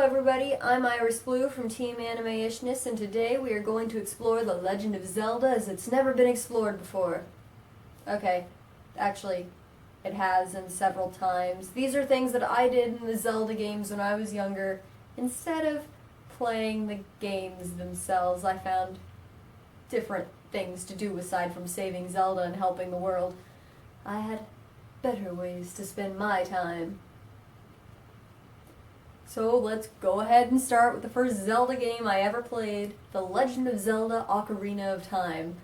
everybody, I'm Iris Blue from Team Animeishness, and today we are going to explore the Legend of Zelda as it's never been explored before. Okay, actually, it has, and several times. These are things that I did in the Zelda games when I was younger. Instead of playing the games themselves, I found different things to do aside from saving Zelda and helping the world. I had better ways to spend my time. So let's go ahead and start with the first Zelda game I ever played, The Legend of Zelda Ocarina of Time.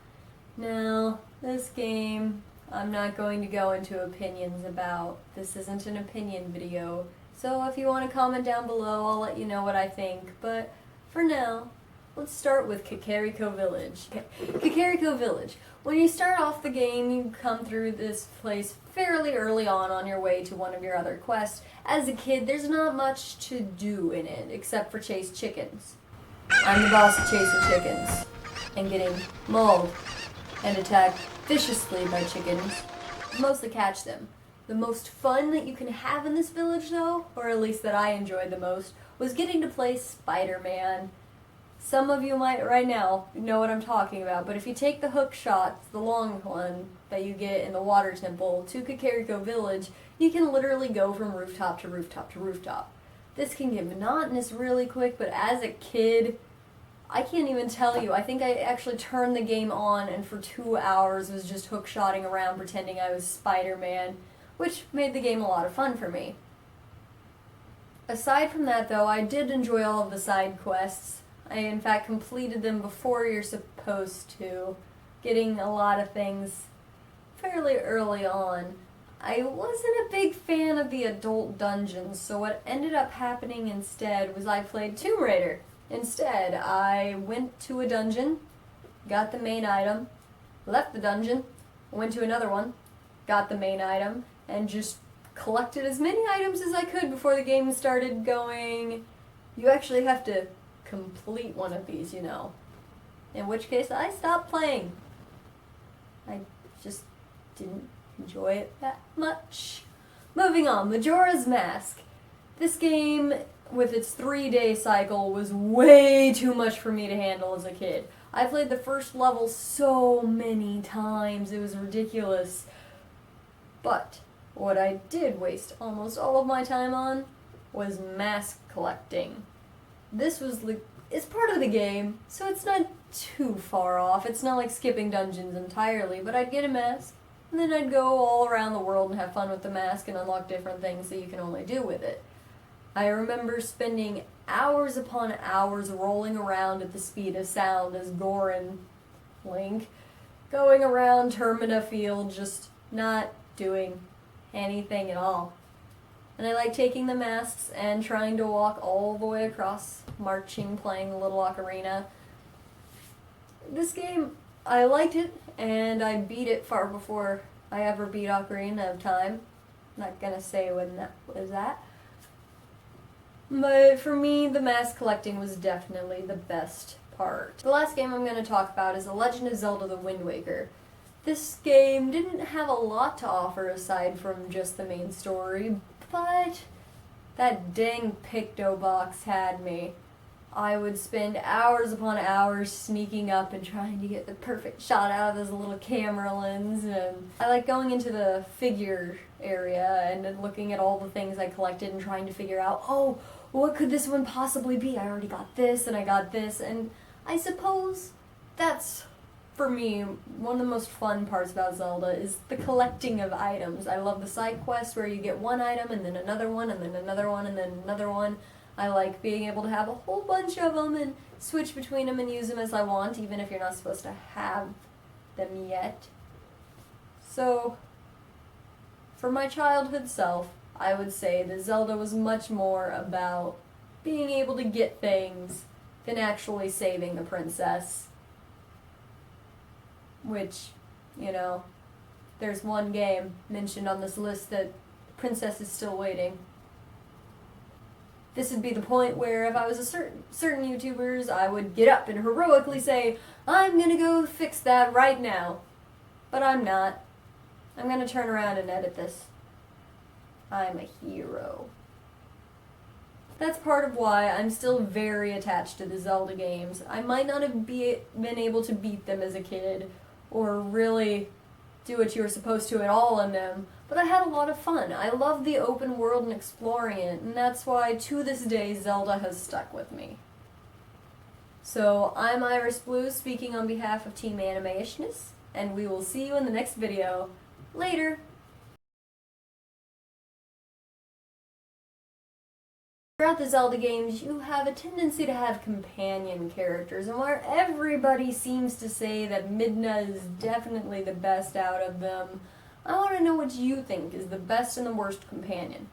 Now, this game I'm not going to go into opinions about. This isn't an opinion video, so if you want to comment down below, I'll let you know what I think. But for now, let's start with Kakariko Village. Kakariko Village. When you start off the game, you come through this place fairly early on your way to one of your other quests. As a kid, there's not much to do in it, except for chase chickens. I'm the boss of chasing chickens, and getting mauled, and attacked viciously by chickens. Mostly catch them. The most fun that you can have in this village, though, or at least that I enjoyed the most, was getting to play Spider-Man. Some of you might right now know what I'm talking about, but if you take the hook shot, the long one that you get in the water temple, to Kakariko Village, you can literally go from rooftop to rooftop to rooftop. This can get monotonous really quick, but as a kid, I can't even tell you. I think I actually turned the game on and for 2 hours was just hook-shotting around pretending I was Spider-Man, which made the game a lot of fun for me. Aside from that, though, I did enjoy all of the side quests. I, in fact, completed them before you're supposed to, getting a lot of things fairly early on. I wasn't a big fan of the adult dungeons, so what ended up happening instead was I played Tomb Raider. Instead, I went to a dungeon, got the main item, left the dungeon, went to another one, got the main item, and just collected as many items as I could before the game started going, you actually have to complete one of these, you know. In which case, I stopped playing. I just didn't enjoy it that much. Moving on, Majora's Mask. This game, with its 3-day cycle, was way too much for me to handle as a kid. I played the first level so many times, it was ridiculous. But what I did waste almost all of my time on was mask collecting. This was it's part of the game, so it's not too far off. It's not like skipping dungeons entirely, but I'd get a mask, and then I'd go all around the world and have fun with the mask and unlock different things that you can only do with it. I remember spending hours upon hours rolling around at the speed of sound as Goron, Link, going around Termina Field, just not doing anything at all. And I like taking the masks and trying to walk all the way across, marching, playing the little ocarina. This game, I liked it, and I beat it far before I ever beat Ocarina of Time. Not gonna say when that was at. But for me, the mask collecting was definitely the best part. The last game I'm going to talk about is The Legend of Zelda The Wind Waker. This game didn't have a lot to offer aside from just the main story, but that dang Picto box had me. I would spend hours upon hours sneaking up and trying to get the perfect shot out of this little camera lens, and I like going into the figure area and then looking at all the things I collected and trying to figure out, oh, what could this one possibly be? I already got this and I got this, and I suppose that's, for me, one of the most fun parts about Zelda is the collecting of items. I love the side quests where you get one item and then another one and then another one and then another one. I like being able to have a whole bunch of them and switch between them and use them as I want, even if you're not supposed to have them yet. So, for my childhood self, I would say that Zelda was much more about being able to get things than actually saving the princess. Which, you know, there's one game mentioned on this list that Princess is still waiting. This would be the point where if I was a certain YouTubers, I would get up and heroically say, I'm gonna go fix that right now. But I'm not. I'm gonna turn around and edit this. I'm a hero. That's part of why I'm still very attached to the Zelda games. I might not have been able to beat them as a kid, or really do what you were supposed to at all in them, but I had a lot of fun. I loved the open world and exploring it, and that's why to this day Zelda has stuck with me. So I'm Iris Blue speaking on behalf of Team Animeishness, and we will see you in the next video. Later! Throughout the Zelda games, you have a tendency to have companion characters, and where everybody seems to say that Midna is definitely the best out of them, I want to know what you think is the best and the worst companion.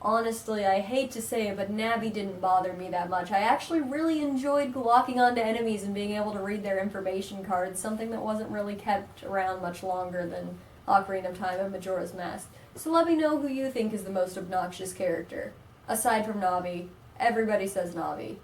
Honestly, I hate to say it, but Navi didn't bother me that much. I actually really enjoyed locking onto enemies and being able to read their information cards, something that wasn't really kept around much longer than Ocarina of Time and Majora's Mask. So let me know who you think is the most obnoxious character. Aside from Navi, everybody says Navi.